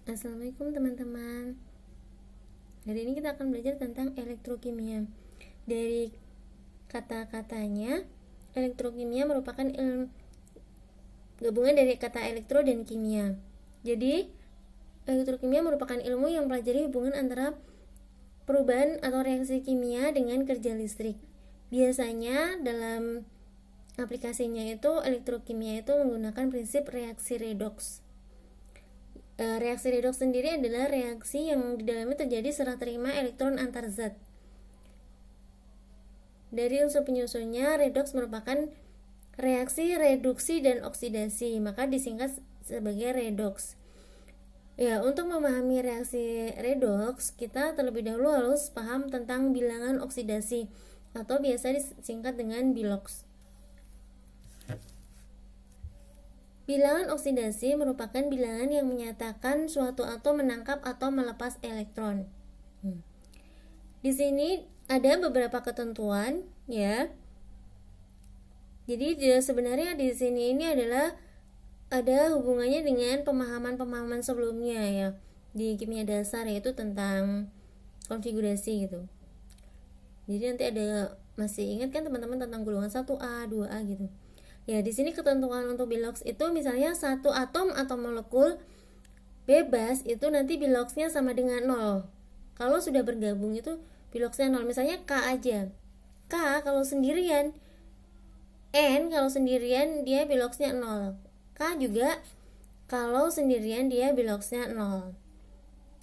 Assalamualaikum teman-teman. Hari ini kita akan belajar tentang elektrokimia. Dari kata-katanya, elektrokimia merupakan gabungan dari kata elektro dan kimia. Jadi, elektrokimia merupakan ilmu yang mempelajari hubungan antara perubahan atau reaksi kimia dengan kerja listrik. Biasanya dalam aplikasinya itu elektrokimia itu menggunakan prinsip reaksi redoks. Reaksi redoks sendiri adalah reaksi yang di dalamnya terjadi serah terima elektron antar zat. Dari unsur penyusunnya, redoks merupakan reaksi reduksi dan oksidasi, maka disingkat sebagai redoks. Ya, untuk memahami reaksi redoks, kita terlebih dahulu harus paham tentang bilangan oksidasi atau biasa disingkat dengan biloks. Bilangan oksidasi merupakan bilangan yang menyatakan suatu atom menangkap atau melepas elektron. Di sini ada beberapa ketentuan, ya. Jadi sebenarnya di sini ini adalah ada hubungannya dengan pemahaman-pemahaman sebelumnya, ya, di kimia dasar, yaitu tentang konfigurasi gitu. Jadi nanti ada, masih ingat kan teman-teman tentang golongan 1A, 2A gitu. Ya, di sini ketentuan untuk biloks itu misalnya satu atom atau molekul bebas itu nanti biloksnya sama dengan 0. Kalau sudah bergabung itu biloksnya 0. Misalnya K aja. K kalau sendirian, N kalau sendirian dia biloksnya 0. K juga kalau sendirian dia biloksnya 0.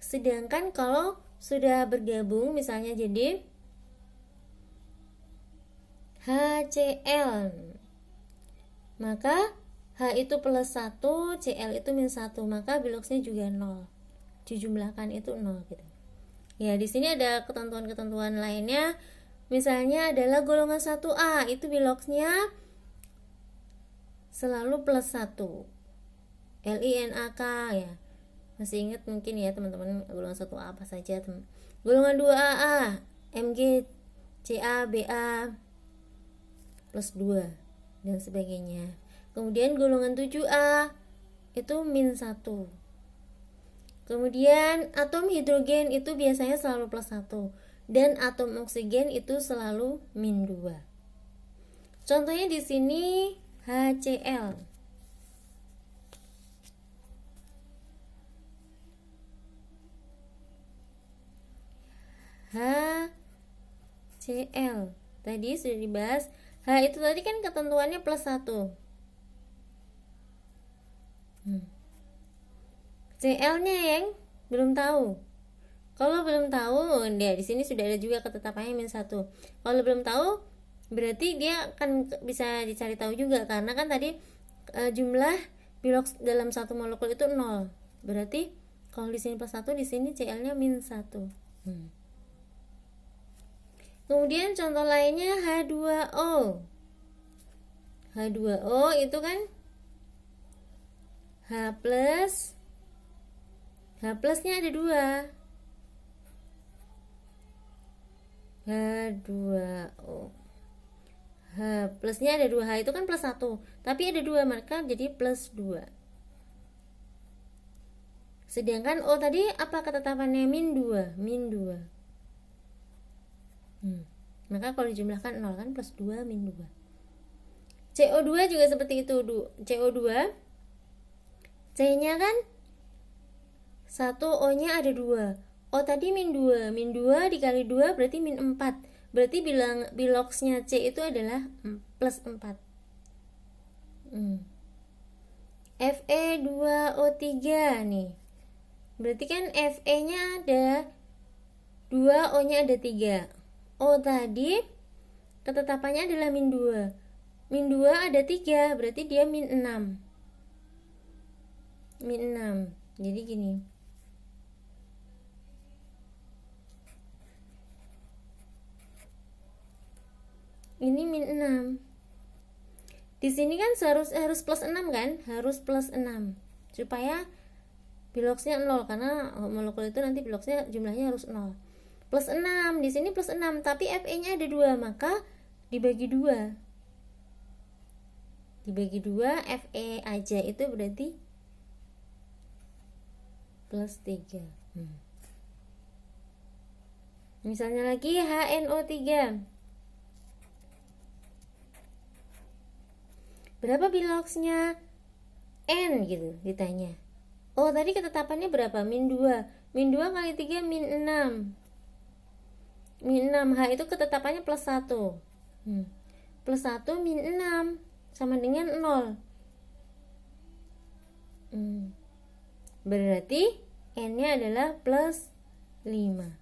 Sedangkan kalau sudah bergabung misalnya jadi HCl, maka H itu plus 1, Cl itu minus 1, maka biloksnya juga 0. Dijumlahkan itu 0 gitu. Ya, di sini ada ketentuan-ketentuan lainnya. Misalnya adalah golongan 1A, itu biloksnya selalu plus 1. LINAK, ya. Masih ingat mungkin ya teman-teman golongan 1A apa saja, teman. Golongan 2AA, Mg, Ca, Ba plus 2 dan sebagainya. Kemudian golongan 7A itu min 1. Kemudian atom hidrogen itu biasanya selalu plus 1 dan atom oksigen itu selalu min 2. Contohnya di sini HCl. HCl tadi sudah dibahas. H itu tadi kan ketentuannya plus 1. Cl nya yang belum tahu. Kalau belum tahu, ya di sini sudah ada juga ketetapannya min 1. Kalau belum tahu, berarti dia akan bisa dicari tahu juga, karena kan tadi jumlah biloks dalam satu molekul itu 0. Berarti kalau di sini plus 1, di sini Cl nya min 1. Kemudian contoh lainnya H2O. H2O itu kan H plusnya ada 2. H2O. H plusnya ada 2. H itu kan plus 1, tapi ada 2, maka jadi plus 2. Sedangkan O tadi apa ketetapannya? Min 2. Maka kalau dijumlahkan 0 kan plus 2 min 2. CO2 juga seperti itu. CO2 C nya kan 1, O nya ada 2. O tadi min 2. Min 2 dikali 2 berarti min 4. Berarti biloksnya C itu adalah plus 4. Fe2O3 nih. Berarti kan Fe nya ada 2, O nya ada 3. O tadi ketetapannya adalah min 2. Min 2 ada 3, berarti dia min 6. Jadi gini. Ini min 6. Di sini kan harus plus 6 kan? Harus plus 6. Supaya biloksnya 0, karena molekul itu nanti biloksnya jumlahnya harus 0. Plus 6, di sini plus 6, tapi Fe-nya ada 2, maka dibagi 2. Fe aja itu berarti plus 3. Misalnya lagi HNO3. Berapa biloxnya? N gitu ditanya. Oh, tadi ketetapannya berapa? Min 2. Min 2 kali 3 min 6. Min 6. H itu ketetapannya plus 1. Plus 1 min 6 sama dengan 0. Berarti N-nya adalah plus 5.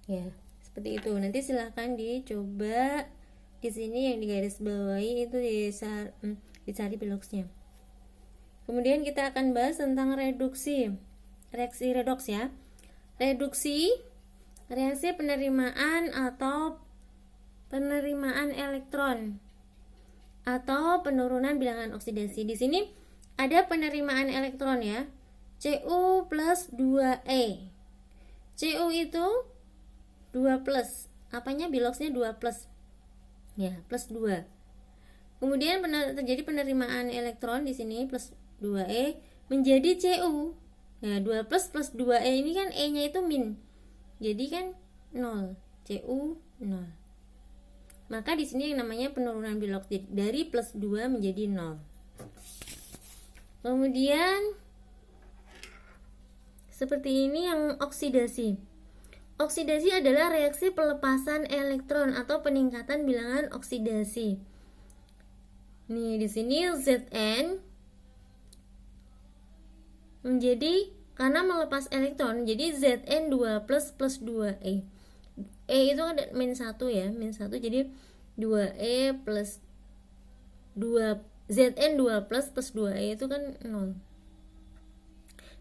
Ya, seperti itu. Nanti silahkan dicoba di sini yang digaris bawahi itu dicari biloxnya. Kemudian kita akan bahas tentang reaksi redoks ya. Reduksi, reaksi penerimaan atau penerimaan elektron atau penurunan bilangan oksidasi. Di sini ada penerimaan elektron ya. Cu plus 2E. Cu itu 2 plus. Apanya? Biloxnya 2 plus. Ya, plus 2. Kemudian terjadi penerimaan elektron di sini plus 2E menjadi Cu. Nah, 2 plus 2E ini kan E-nya itu min. Jadi kan 0. Cu 0. Maka di sini yang namanya penurunan bilox dari plus 2 menjadi 0. Kemudian seperti ini yang oksidasi. Oksidasi adalah reaksi pelepasan elektron atau peningkatan bilangan oksidasi. Nih, di sini Zn menjadi karena melepas elektron, jadi Zn 2 plus 2E. E itu ada min 1 ya, min 1, jadi 2E plus 2 Zn 2 plus 2E itu kan 0.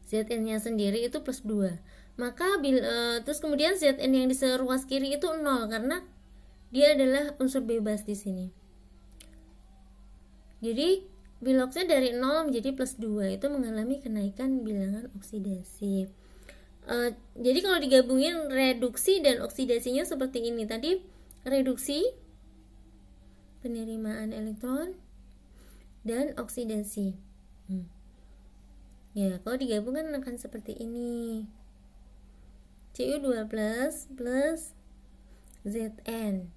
Zn nya sendiri itu plus 2. Maka terus kemudian Zn yang di seruas kiri itu 0 karena dia adalah unsur bebas di sini. Jadi biloxnya dari 0 menjadi plus 2 itu mengalami kenaikan bilangan oksidasi. Jadi kalau digabungin reduksi dan oksidasinya seperti ini. Tadi reduksi, penerimaan elektron, dan oksidasi. Ya, kalau digabungkan akan seperti ini. Cu2 plus Zn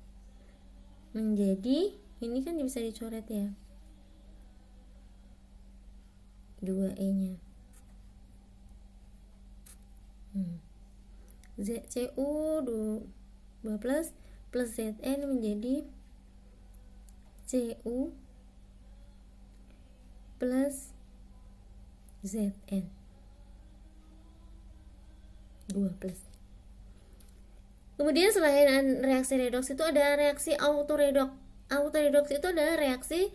menjadi, ini kan bisa dicoret ya, 2E nya Cu2 plus Zn menjadi Cu plus Zn 2 plus. Kemudian selain reaksi redoks itu ada reaksi autoredoks. Autoredoks itu adalah reaksi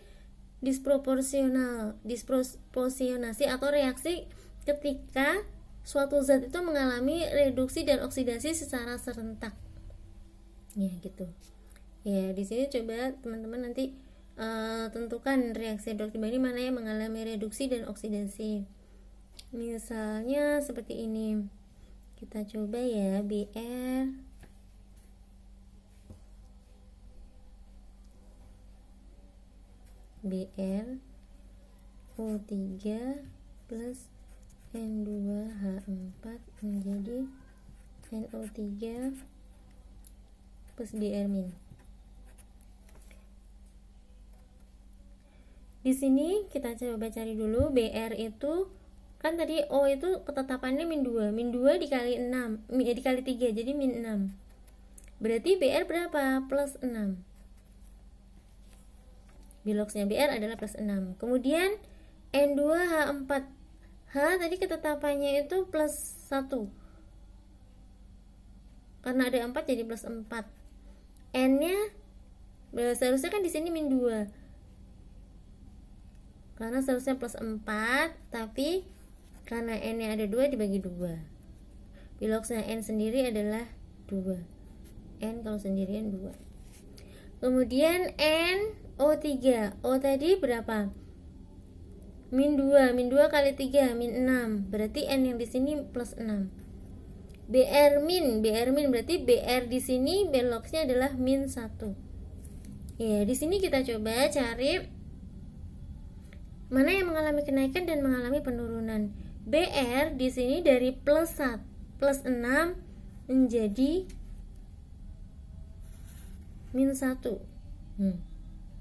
disproporsionasi atau reaksi ketika suatu zat itu mengalami reduksi dan oksidasi secara serentak. Ya, gitu. Ya, di sini coba teman-teman nanti tentukan reaksi redoks di mana yang mengalami reduksi dan oksidasi. Misalnya seperti ini. Kita coba ya, BrO3 plus N2H4 menjadi NO3 plus Br-. Di sini kita coba cari dulu Br itu kan tadi O itu ketetapannya min 2. Min 2 dikali 6, dikali 3 jadi min 6. Berarti Br berapa? Plus 6. Biloxnya Br adalah plus 6. Kemudian N2H4. H tadi ketetapannya itu plus 1. Karena ada 4 jadi plus 4. N-nya seharusnya kan di sini min 2. Karena seharusnya plus 4, tapi karena N-nya ada 2 dibagi 2. Biloxnya N sendiri adalah 2. N kalau sendirian 2. Kemudian NO3. O tadi berapa? Min 2. Min 2 kali 3 min 6. Berarti N yang di sini plus 6. Br min berarti Br di sini biloxnya adalah min 1. Ya, di sini kita coba cari mana yang mengalami kenaikan dan mengalami penurunan. Br di sini dari plus 6 menjadi minus 1.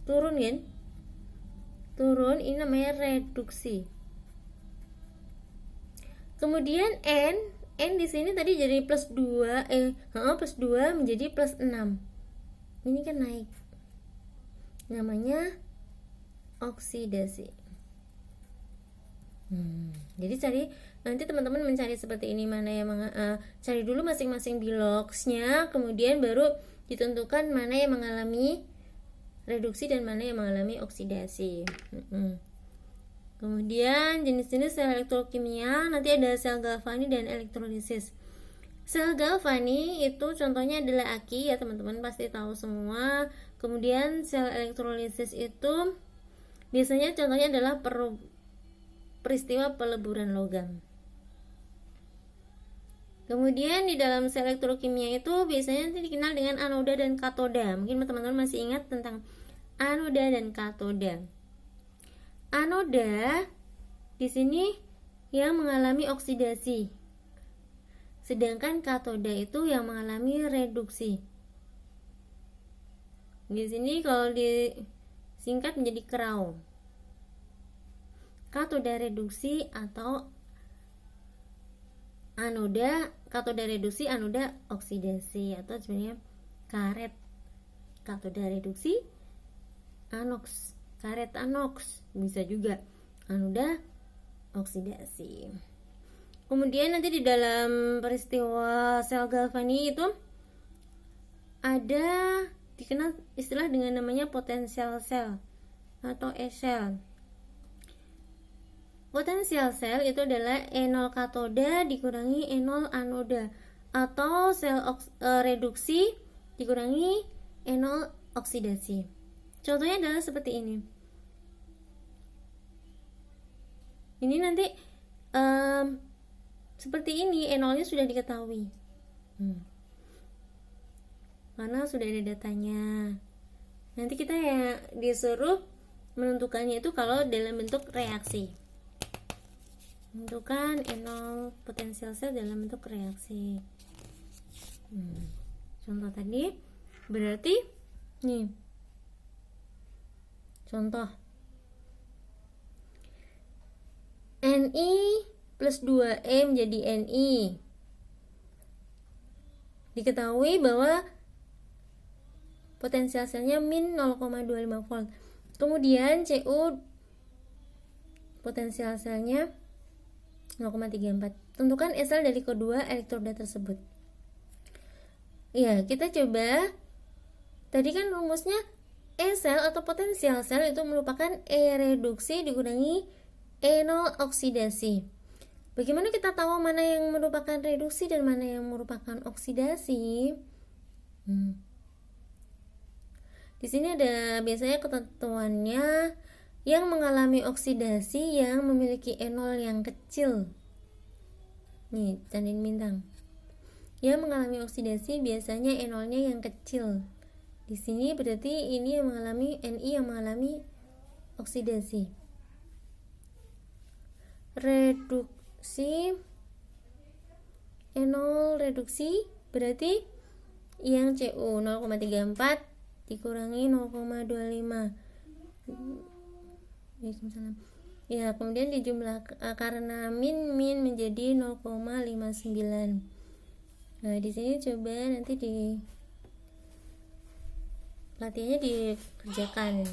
Turun kan? Turun, ini namanya reduksi. Kemudian N di sini tadi jadi plus 2 plus 2 menjadi plus 6. Ini kan naik. Namanya oksidasi. Jadi nanti teman-teman mencari seperti ini, mana yang cari dulu masing-masing biloxnya, kemudian baru ditentukan mana yang mengalami reduksi dan mana yang mengalami oksidasi. Kemudian jenis-jenis sel elektrokimia, nanti ada sel galvani dan elektrolisis. Sel galvani itu contohnya adalah aki ya, teman-teman pasti tahu semua. Kemudian sel elektrolisis itu biasanya contohnya adalah peristiwa peleburan logam. Kemudian di dalam sel elektrokimia itu biasanya dikenal dengan anoda dan katoda. Mungkin teman-teman masih ingat tentang anoda dan katoda. Anoda di sini yang mengalami oksidasi, sedangkan katoda itu yang mengalami reduksi. Di sini kalau disingkat menjadi KRAO. Katoda reduksi atau anoda, katoda reduksi, anoda oksidasi, atau sebenarnya karet. Katoda reduksi, anoks, karet anoks, bisa juga anoda oksidasi. Kemudian nanti di dalam peristiwa sel galvani itu ada dikenal istilah dengan namanya potensial sel atau E-sel. Potensial sel itu adalah E0 katoda dikurangi E0 anoda, atau sel reduksi dikurangi E0 oksidasi. Contohnya adalah seperti ini. Ini nanti seperti ini, E0-nya sudah diketahui. Karena sudah ada datanya. Nanti kita ya disuruh menentukannya itu kalau dalam bentuk reaksi. Menentukan E0 potensial sel dalam bentuk reaksi. Contoh tadi berarti nih. Contoh Ni plus 2E menjadi Ni. Diketahui bahwa potensial selnya min 0,25 volt. Kemudian Cu potensial selnya 0,34. Tentukan E-sel dari kedua elektroda tersebut. Ya, kita coba. Tadi kan rumusnya E-sel atau potensial sel itu merupakan E reduksi dikurangi E0 oksidasi. Bagaimana kita tahu mana yang merupakan reduksi dan mana yang merupakan oksidasi? Di sini ada biasanya ketentuannya. Yang mengalami oksidasi yang memiliki E0 yang kecil. Nih, tanding bintang. Yang mengalami oksidasi biasanya E0-nya yang kecil. Di sini berarti ini yang mengalami Ni yang mengalami oksidasi. Reduksi E0 reduksi berarti yang Cu 0,34 dikurangi 0,25. Ya, kemudian dijumlah karena min menjadi 0,59. Nah, di sini coba nanti di pelatihannya dikerjakan.